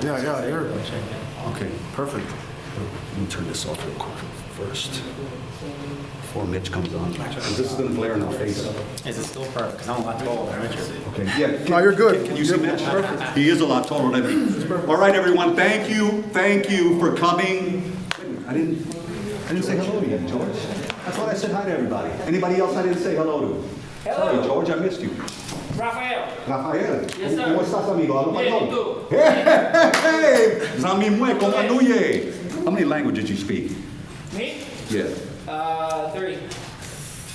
Yeah, here. Okay, perfect. Let me turn this off real quick first, before Mitch comes on. This is gonna glare in our face. Is it still perfect? Because I'm a lot taller than Richard. Okay, yeah. No, you're good. Can you see Mitch? Perfect. He is a lot taller than me. All right, everyone, thank you for coming. I didn't say hello to you, George. That's why I said hi to everybody. Anybody else I didn't say hello to? Sorry, George, I missed you. Rafael. Rafael, Yes, sir. ¿cómo estás, amigo? Habla Bien, ¿y español. tú? Hey, Zamimwe, ¿cómo anduye? How many languages you speak? Me? Yeah. 3.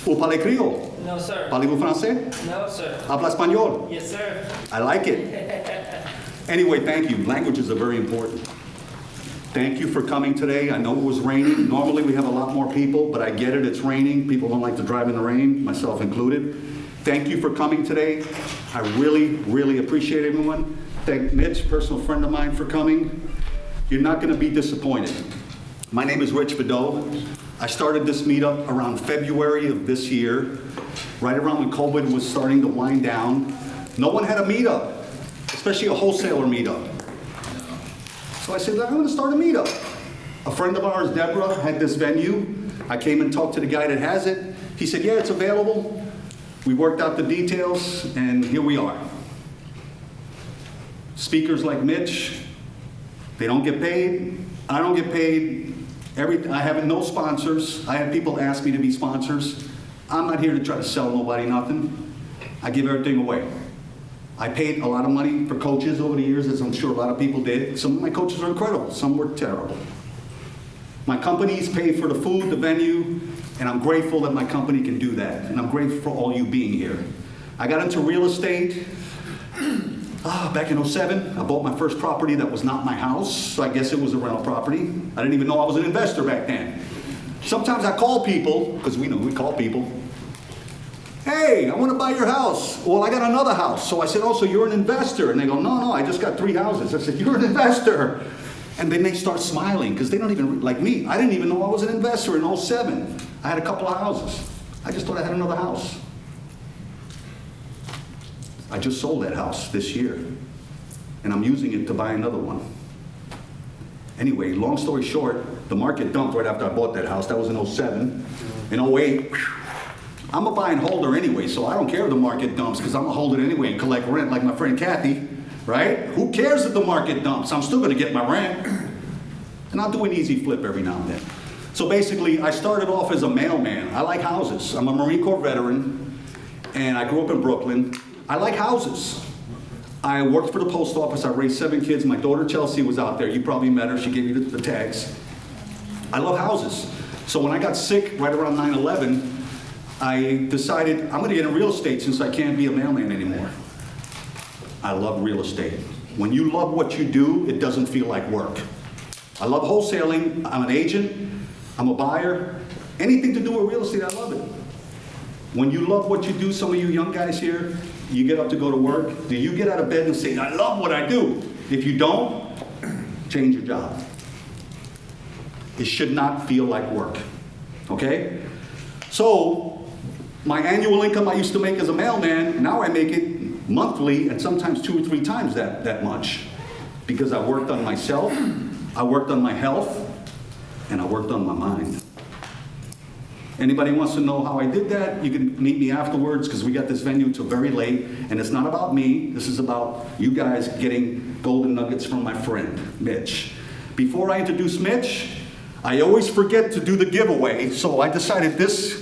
Vous parlez créole? No, sir. Parlez-vous français? No, sir. Habla español? Yes, sir. I like it. Anyway, thank you. Languages are very important. Thank you for coming today. I know it was raining. Normally we have a lot more people, but I get it, it's raining. People don't like to drive in the rain, myself included. Thank you for coming today. I really appreciate everyone. Thank Mitch, personal friend of mine, for coming. You're not going to be disappointed. My name is Rich Vidot. I started this meetup around February of this year, right around when COVID was starting to wind down. No one had a meetup, especially a wholesaler meetup. So I said, I'm going to start a meetup. A friend of ours, Deborah, had this venue. I came and talked to the guy that has it. He said, yeah, it's available. We worked out the details, and here we are. Speakers like Mitch, they don't get paid. I don't get paid. I have no sponsors. I have people ask me to be sponsors. I'm not here to try to sell nobody nothing. I give everything away. I paid a lot of money for coaches over the years, as I'm sure a lot of people did. Some of my coaches are incredible. Some were terrible. My companies pay for the food, the venue, and I'm grateful that my company can do that. And I'm grateful for all you being here. I got into real estate back in '07. I bought my first property that was not my house, so I guess it was a rental property. I didn't even know I was an investor back then. Sometimes I call people, because we call people. Hey, I want to buy your house. Well, I got another house. So I said, oh, so you're an investor? And they go, no, I just got 3 houses. I said, you're an investor. And then they start smiling, because they don't even, like me, I didn't even know I was an investor in '07. I had a couple of houses. I just thought I had another house. I just sold that house this year, and I'm using it to buy another one. Anyway, long story short, the market dumped right after I bought that house. That was in '07. In '08, I'm a buy and holder anyway, so I don't care if the market dumps, because I'm gonna hold it anyway and collect rent like my friend Kathy, right? Who cares if the market dumps? I'm still gonna get my rent. And I'll do an easy flip every now and then. So basically, I started off as a mailman. I like houses. I'm a Marine Corps veteran, and I grew up in Brooklyn. I like houses. I worked for the post office. I raised 7 kids. My daughter Chelsea was out there. You probably met her. She gave you the tags. I love houses. So when I got sick right around 9/11, I decided I'm going to get in real estate since I can't be a mailman anymore. I love real estate. When you love what you do, it doesn't feel like work. I love wholesaling. I'm an agent. I'm a buyer. Anything to do with real estate, I love it. When you love what you do, some of you young guys here, you get up to go to work, do you get out of bed and say, I love what I do? If you don't, change your job. It should not feel like work, okay? So, my annual income I used to make as a mailman, now I make it monthly and sometimes 2 or 3 times that much. Because I worked on myself, I worked on my health, and I worked on my mind. Anybody wants to know how I did that, you can meet me afterwards, because we got this venue till very late, and it's not about me, this is about you guys getting golden nuggets from my friend, Mitch. Before I introduce Mitch, I always forget to do the giveaway, so I decided this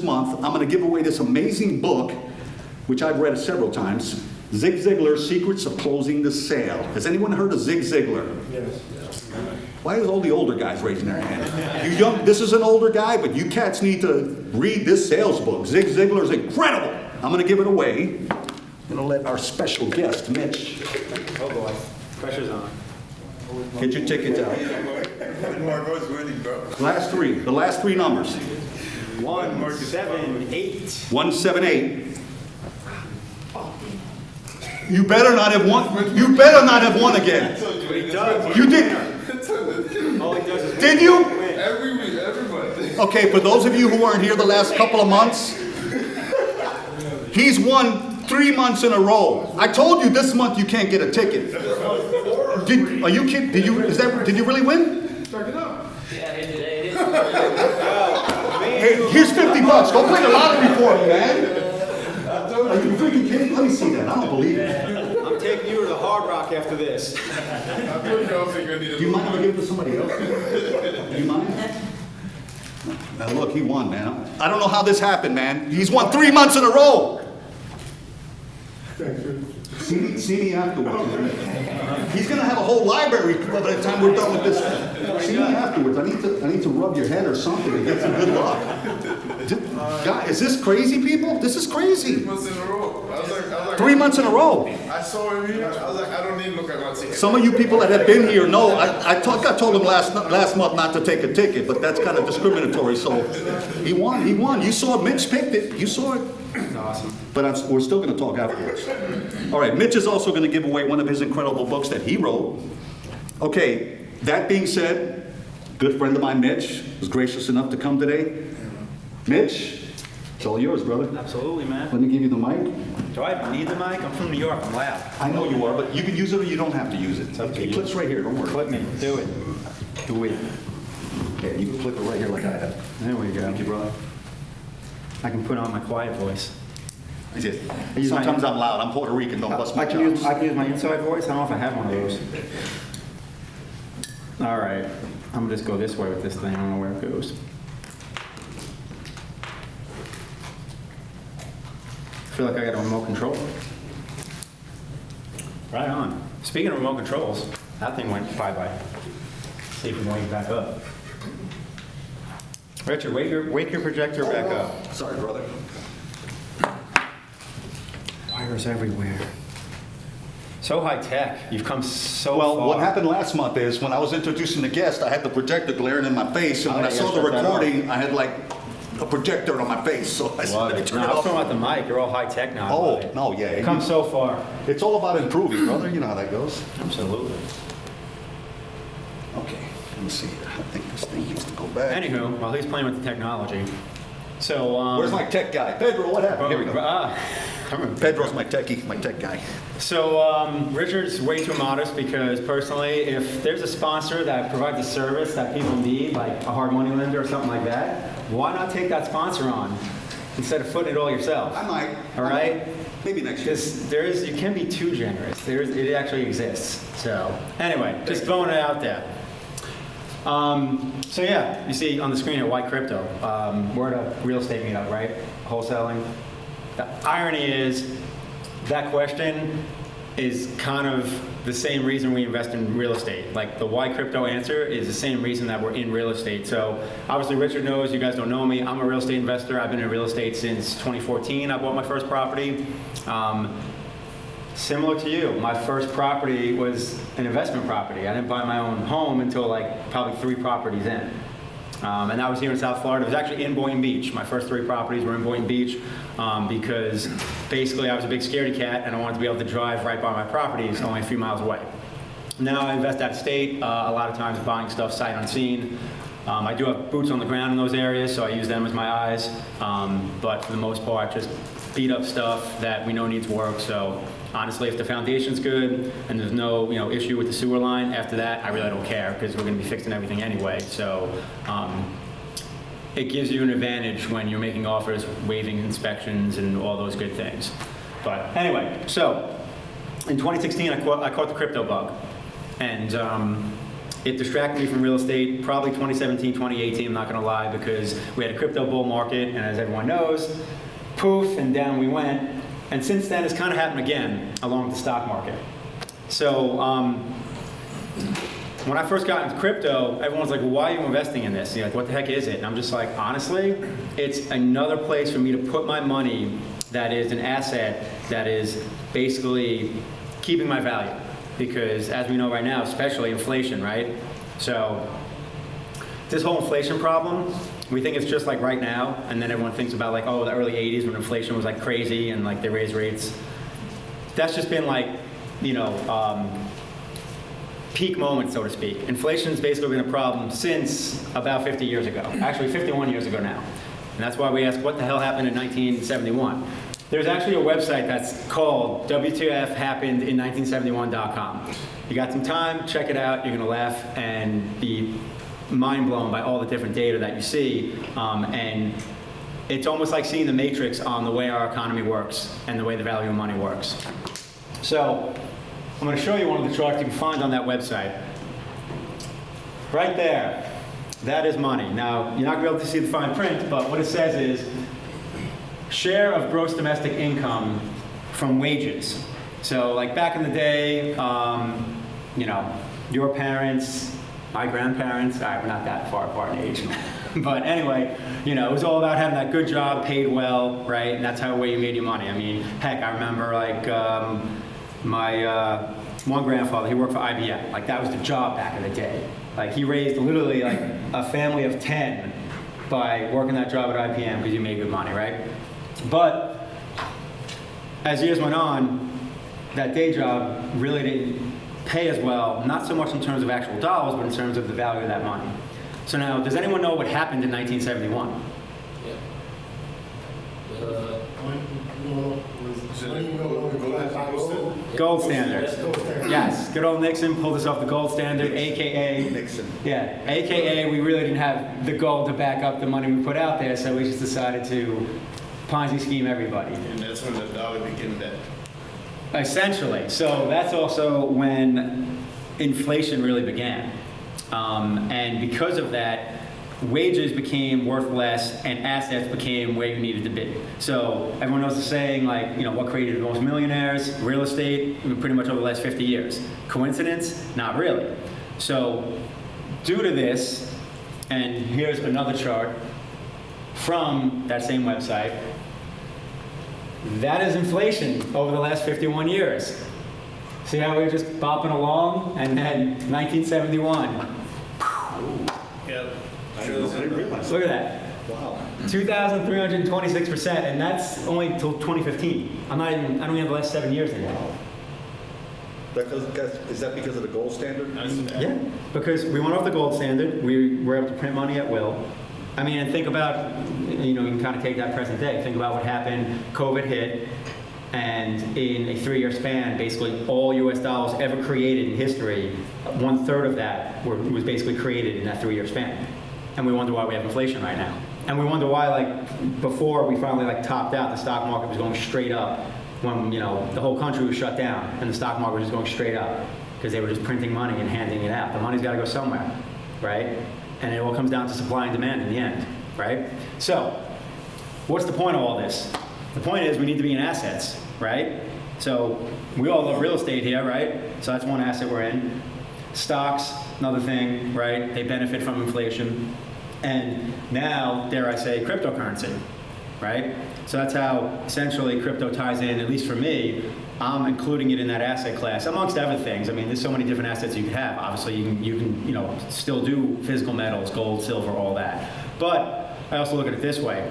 month, I'm gonna give away this amazing book, which I've read several times, Zig Ziglar's Secrets of Closing the Sale. Has anyone heard of Zig Ziglar? Yes. Why is all the older guys raising their hand? You young, this is an older guy, but you cats need to read this sales book. Zig Ziglar is incredible. I'm going to give it away. I'm going to let our special guest, Mitch. Oh boy, pressure's on. Get your tickets out. Marco's winning, bro. The last three numbers. 178. 178. You better not have won. You better not have won again. He does. You did. All he does is Did you? Every week, everybody. Okay, for those of you who weren't here the last couple of months, he's won 3 months in a row. I told you this month you can't get a ticket. Are you kidding? Did you really win? Check it out. Yeah, here today. It is. Hey, here's 50 bucks. Go play the lottery for me, man. Are you freaking kidding? Let me see that. I don't believe it. I'm taking you to the Hard Rock after this. I told you I was gonna need a Do you mind if I give it to somebody else? Do you mind? Now look, he won, man. I don't know how this happened, man. He's won 3 months in a row. See me afterwards. Man. He's gonna have a whole library by the time we're done with this. See me afterwards. I need to rub your head or something to get some good luck. God, is this crazy, people? This is crazy. 3 months in a row. I was like, 3 months in a row. I saw him here. I was like, I don't need to look at my ticket. Some of you people that have been here know, I told him last month not to take a ticket, but that's kind of discriminatory, so he won. You saw Mitch picked it, you saw it. That's awesome. But we're still going to talk afterwards. All right, Mitch is also going to give away one of his incredible books that he wrote. Okay, that being said, good friend of mine, Mitch, was gracious enough to come today. Mitch, it's all yours, brother. Absolutely, man. Let me give you the mic. Do I need the mic? I'm from New York. I'm loud. I know you are, but you can use it or you don't have to use it. up to It you. clips right here, don't worry. Clip me. Do it. Do it. Okay, you can clip it right here like I have. There we go. Thank you, brother. I can put on my quiet voice. I did. use my- Sometimes I'm loud. I'm Puerto Rican. Don't bust my I can use chops. my inside voice. I don't know if I have one of those. All right. I'm gonna just go this way with this thing. I don't know where it goes. I feel like I got a remote control. Right on. Speaking of remote controls, that thing went bye-bye. See if we can wake it back up. Richard, wake your projector back up. Sorry, brother. Wires everywhere. So high tech. You've come so Well, far. what happened last month is when I was introducing the guest, I had the projector glaring in my face, and when I Oh, yeah, saw the shut that off. recording, I had like a projector on my face, so I said, Love let me it. turn No, it I was off. talking about the mic. You're all high tech now. I Oh, love it. no, yeah. You've come so far. It's all about improving, brother. You know how that goes. Absolutely. Okay, let me see here. I think this thing needs to go back. Anywho, while he's playing with the technology, so Where's my tech guy? Pedro, what happened? Here we go. I remember. Pedro's my techie, my tech guy. So Richard's way too modest because personally, if there's a sponsor that provides a service that people need, like a hard money lender or something like that, why not take that sponsor on instead of footing it all yourself? I might. All right. Maybe next year. Because you can be too generous. It actually exists. So anyway, just throwing it out there. So yeah, you see on the screen here, why crypto? We're at a real estate meetup, right? Wholesaling. The irony is that question is kind of the same reason we invest in real estate. Like the why crypto answer is the same reason that we're in real estate. So obviously Richard knows, you guys don't know me. I'm a real estate investor. I've been in real estate since 2014. I bought my first property. Similar to you, my first property was an investment property. I didn't buy my own home until like probably 3 properties in. And that was here in South Florida. It was actually in Boynton Beach. My first 3 properties were in Boynton Beach because basically I was a big scaredy cat and I wanted to be able to drive right by my properties only a few miles away. Now I invest out of state, a lot of times buying stuff sight unseen. I do have boots on the ground in those areas, so I use them as my eyes. But for the most part, just beat up stuff that we know needs work. So honestly, if the foundation's good and there's no issue with the sewer line, after that, I really don't care because we're going to be fixing everything anyway. So it gives you an advantage when you're making offers, waiving inspections, and all those good things. But anyway, so in 2016, I caught the crypto bug. And it distracted me from real estate, probably 2017, 2018, I'm not gonna lie, because we had a crypto bull market, and as everyone knows, poof, and down we went. And since then, it's kind of happened again, along with the stock market. So when I first got into crypto, everyone's like, well, why are you investing in this? Like, what the heck is it? And I'm just like, honestly, it's another place for me to put my money that is an asset that is basically keeping my value. Because as we know right now, especially inflation, right? So this whole inflation problem, we think it's just like right now, and then everyone thinks about like, oh, the early 80s when inflation was like crazy and like they raised rates. That's just been like, peak moment, so to speak. Inflation's basically been a problem since about 50 years ago. Actually, 51 years ago now. And that's why we ask, what the hell happened in 1971? There's actually a website that's called WTFHappenedIn1971.com. You got some time, check it out. You're gonna laugh and be mind blown by all the different data that you see. And it's almost like seeing the matrix on the way our economy works and the way the value of money works. So I'm gonna show you one of the charts you can find on that website. Right there, that is money. Now, you're not gonna be able to see the fine print, but what it says is share of gross domestic income from wages. So like back in the day, you know, your parents, my grandparents, all right, we're not that far apart in age. But anyway, you know, it was all about having that good job, paid well, right? And that's how way you made your money. I mean, heck, I remember like my one grandfather, he worked for IBM. Like that was the job back in the day. Like he raised literally like a family of 10 by working that job at IBM because you made good money, right? But as years went on, that day job really didn't pay as well, not so much in terms of actual dollars, but in terms of the value of that money. So now, does anyone know what happened in 1971? Gold standard. Yes, good old Nixon pulled us off the gold standard, AKA Nixon. Yeah, AKA we really didn't have the gold to back up the money we put out there, so we just decided to Ponzi scheme everybody. And that's when the dollar became that. Essentially. So that's also when inflation really began. And because of that, wages became worth less and assets became where you needed to be. So everyone knows the saying, like, you know, what created the most millionaires? Real estate, pretty much over the last 50 years. Coincidence? Not really. So due to this, and here's another chart from that same website, that is inflation over the last 51 years. See how we're just bopping along? And then 1971. Yeah. I didn't realize. Look at that. Wow. 2,326%, and that's only until 2015. I don't even have the last 7 years in it. Is that because of the gold standard? Yeah, because we went off the gold standard. We were able to print money at will. I mean, and think about, you know, you can kind of take that present day. Think about what happened. COVID hit, and in a 3-year span, basically all U.S. dollars ever created in history, 1/3 of that was basically created in that 3-year span. And we wonder why we have inflation right now. And we wonder why, like, before we finally like topped out, the stock market was going straight up when, you know, the whole country was shut down, and the stock market was just going straight up because they were just printing money and handing it out. The money's got to go somewhere, right? And it all comes down to supply and demand in the end, right? So, what's the point of all this? The point is we need to be in assets, right? So, we all love real estate here, right? So that's one asset we're in. Stocks, another thing, right? They benefit from inflation. And now, dare I say, cryptocurrency, right? So that's how essentially crypto ties in, at least for me. I'm including it in that asset class, amongst other things. I mean, there's so many different assets you could have. Obviously, you can, you know, still do physical metals, gold, silver, all that. But I also look at it this way.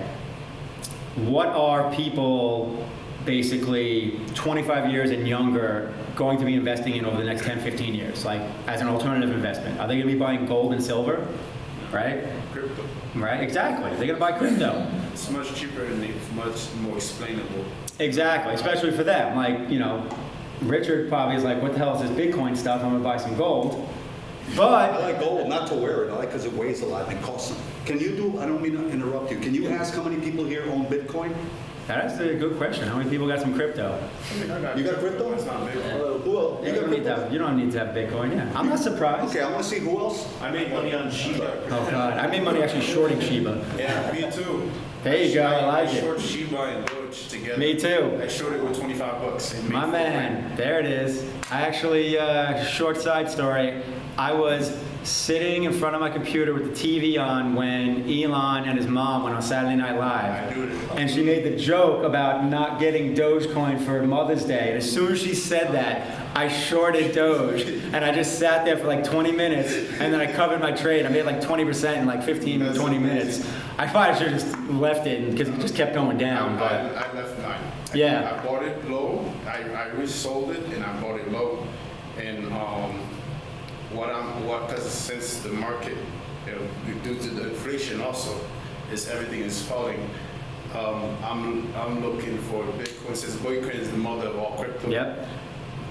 What are people basically 25 years and younger going to be investing in over the next 10, 15 years, like as an alternative investment? Are they going to be buying gold and silver, right? Crypto. Right, exactly. They're going to buy crypto. It's much cheaper and it's much more explainable. Exactly, especially for them. Like, you know, Richard probably is like, what the hell is this Bitcoin stuff? I'm going to buy some gold. I But, like gold, not to wear it. I like because it weighs a lot and it costs them. Can you do, I don't mean to interrupt you, can you ask how many people here own Bitcoin? that's a good question. How many people got some crypto? You got crypto? It's not big. Well, you You got don't need to crypto? have, you don't need to have Bitcoin, yeah. I'm not surprised. Okay, I want to see who else. I made money on Shiba. Oh, God. I made money actually shorting Shiba. Yeah, me too. There you go, I like it. short Shiba and Doge together. Me too. I shorted with $25. and made My man, there it is. I actually, short side story, I was sitting in front of my computer with the TV on when Elon and his mom went on Saturday Night I Live. do it. And she made the joke about not getting Dogecoin for Mother's Day. And as soon as she said that, I shorted Doge. And I just sat there for like 20 minutes, and then I covered my trade. I made like 20% in like 15 or 20 minutes. I probably should have just left it because it just kept going down. But I left mine. Yeah. I bought it low. I resold it and I bought it low. And because since the market, due to the inflation also, everything is falling. I'm looking for Bitcoin. Since Bitcoin is the mother of all crypto, Yep.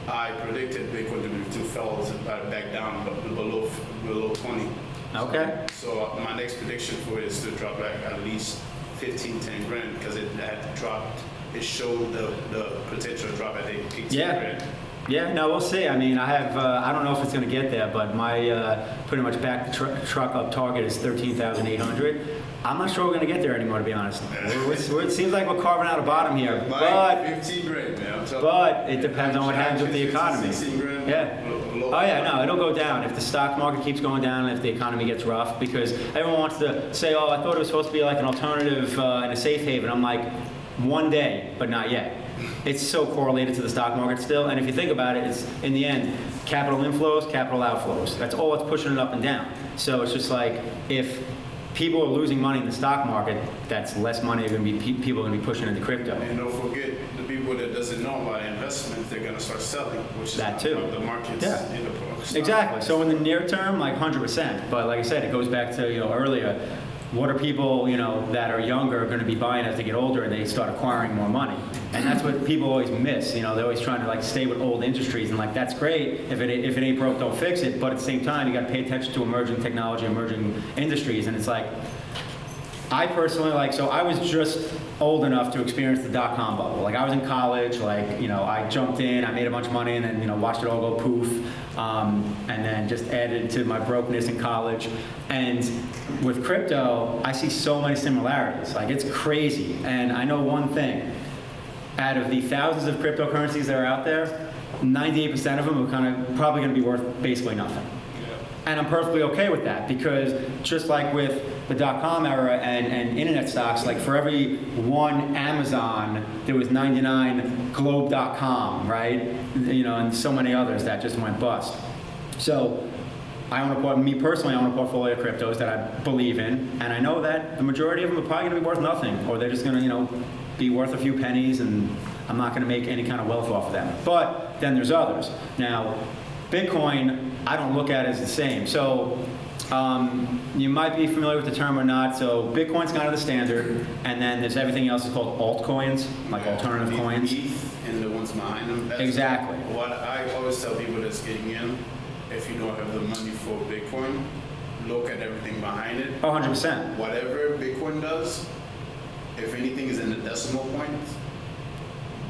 I predicted Bitcoin to fall back down below 20. Okay. So my next prediction for it is to drop back at least 15, 10 grand because it had dropped. It showed the potential drop at 18 Yeah. grand. Yeah, no, we'll see. I mean, I have, I don't know if it's going to get there, but my pretty much back the truck up target is 13,800. I'm not sure we're going to get there anymore, to be honest. It seems like we're carving out a bottom here, but 15 grand, man. I'm telling but it depends on what happens with the 15, economy. 16 grand. Yeah. Oh yeah, no, it'll go down if the stock market keeps going down, if the economy gets rough, because everyone wants to say, oh, I thought it was supposed to be like an alternative and a safe haven. I'm like, one day, but not yet. It's so correlated to the stock market still, and if you think about it, it's in the end, capital inflows, capital outflows. That's all that's pushing it up and down. So it's just like, if people are losing money in the stock market, that's less money going to be people are going to be pushing into crypto. And don't forget, the people that doesn't know about investment, they're going to start selling, which is That too. the market's Yeah. in the stock Exactly. So in market. the near term, like 100%. But like I said, it goes back to earlier. What are people that are younger going to be buying as they get older and they start acquiring more money? And that's what people always miss. They're always trying to like stay with old industries and like that's great. If it ain't broke, don't fix it. But at the same time, you got to pay attention to emerging technology, emerging industries, and it's like. I personally so I was just old enough to experience the dot-com bubble. Like I was in college, I jumped in, I made a bunch of money and then, watched it all go poof. And then just added to my brokenness in college. And with crypto, I see so many similarities. Like it's crazy. And I know one thing, out of the thousands of cryptocurrencies that are out there, 98% of them are probably gonna be worth basically nothing. And I'm perfectly okay with that because just like with the dot-com era and internet stocks, like for every one Amazon, there was 99 Globe.com, right? And so many others that just went bust. So I own me personally, I own a portfolio of cryptos that I believe in, and I know that the majority of them are probably gonna be worth nothing, or they're just gonna, be worth a few pennies and I'm not gonna make any kind of wealth off of them. But then there's others. Now, Bitcoin, I don't look at it as the same. So you might be familiar with the term or not. So Bitcoin's kind of the standard, and then there's everything else is called altcoins, like alternative coins. ETH and the ones behind them. That's Exactly. What I always tell people that's getting in, if you don't have the money for Bitcoin, look at everything behind it. Oh, 100%. Whatever Bitcoin does, if anything is in the decimal point,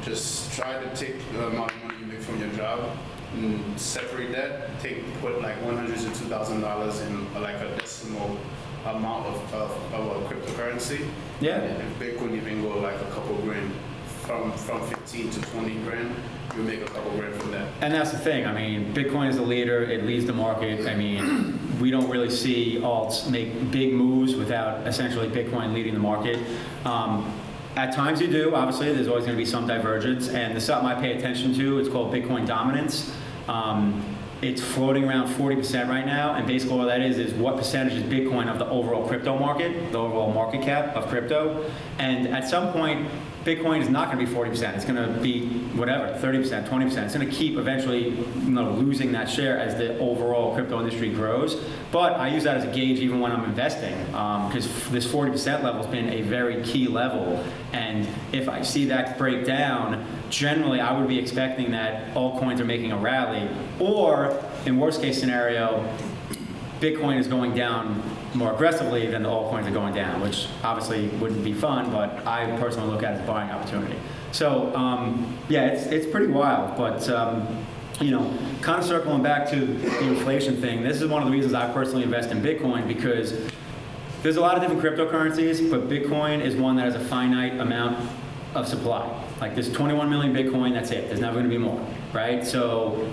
just try to take the amount of money you make from your job and separate that, put like $100 to $2,000 in like a decimal amount of a cryptocurrency. Yeah. And if Bitcoin even go like a couple grand, from 15 to 20 grand, you make a couple grand from that. And that's the thing. I mean, Bitcoin is the leader. It leads the market. I mean, we don't really see alts make big moves without essentially Bitcoin leading the market. At times you do. Obviously, there's always going to be some divergence. And the something I pay attention to, it's called Bitcoin dominance. It's floating around 40% right now. And basically all that is what percentage is Bitcoin of the overall crypto market, the overall market cap of crypto. And at some point, Bitcoin is not going to be 40%. It's going to be whatever, 30%, 20%. It's going to keep eventually losing that share as the overall crypto industry grows. But I use that as a gauge even when I'm investing because this 40% level has been a very key level. And if I see that break down, generally I would be expecting that altcoins are making a rally. Or in worst case scenario, Bitcoin is going down more aggressively than the altcoins are going down, which obviously wouldn't be fun, but I personally look at it as a buying opportunity. So yeah, it's pretty wild, but kind of circling back to the inflation thing, this is one of the reasons I personally invest in Bitcoin because there's a lot of different cryptocurrencies, but Bitcoin is one that has a finite amount of supply. Like there's 21 million Bitcoin, that's it. There's never gonna be more, right? So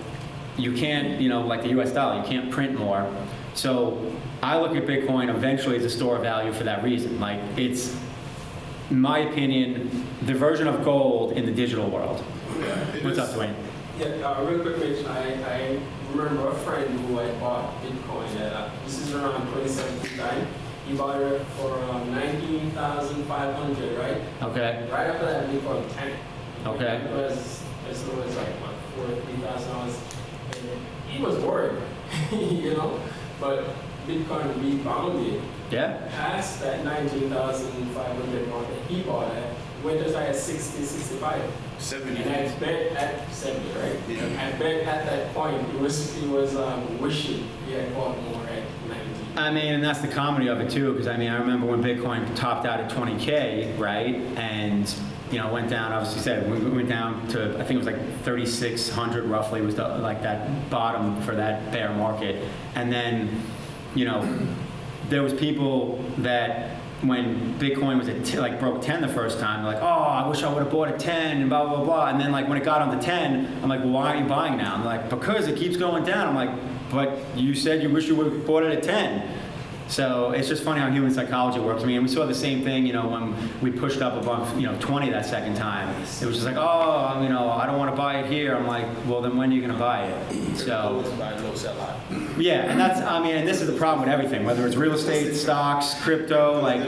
you can't, like the US dollar, you can't print more. So I look at Bitcoin eventually as a store of value for that reason. Like it's, in my opinion, the version of gold in the digital world. What's up, Dwayne? Yeah, real quick, Mitch. I remember a friend who had bought Bitcoin. This is around 2017 time. He bought it for 19,500, right? Okay. Right after that, Bitcoin tanked. Okay. It was like what, $43,000. He was worried, But Bitcoin rebounded Yeah. past that 19,500 mark that he bought at, went as high as 60, 65. 70. And I bet at 70, right? Yeah. I bet at that point he was wishing he had bought more at 90. I mean, and that's the comedy of it too, because I mean, I remember when Bitcoin topped out at 20K, right? And, you know, went down, obviously said, we went down to, I think it was like 3,600 roughly was the, like that bottom for that bear market. And then, you know, there was people that when Bitcoin was at like broke 10 the first time, like, oh, I wish I would have bought at 10 and blah, blah, blah. And then like when it got on to 10, I'm like, well, why are you buying now? I'm like, because it keeps going down. I'm like, but you said you wish you would have bought it at 10. So it's just funny how human psychology works. I mean, we saw the same thing, you know, when we pushed up above, you know, 20 that second time. It was just like, oh, you know, I don't want to buy it here. I'm like, well, then when are you going to buy it? So, Buy low, sell high. yeah, and that's, I mean, and this is the problem with everything, whether it's real estate, stocks, crypto, like,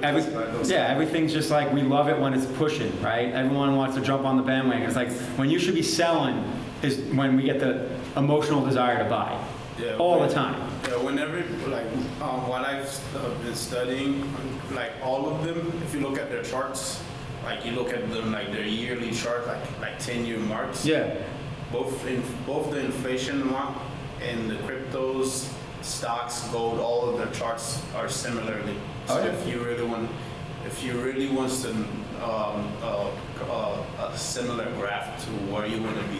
everything's just like, we love it when it's pushing, right? Everyone wants to jump on the bandwagon. It's like, when you should be selling is when we get the emotional desire to buy. Yeah, All the time. Yeah, whenever, like, what I've been studying, like, all of them, if you look at their charts, like, you look at them, like, their yearly chart, like 10-year marks. Yeah. Both the inflation one and the cryptos, stocks, gold, all of their charts are similarly. So Oh, yeah. if you really want some a similar graph to where you want to be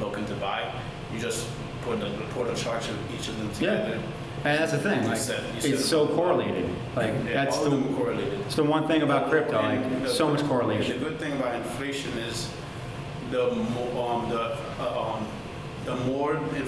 looking to buy, you just put a chart of each of them together. Yeah. And that's the thing, like, You said it's so correlated. Like, Yeah, that's all of them are correlated. it's the one thing about crypto, And like, so much The correlation. good thing about inflation is the more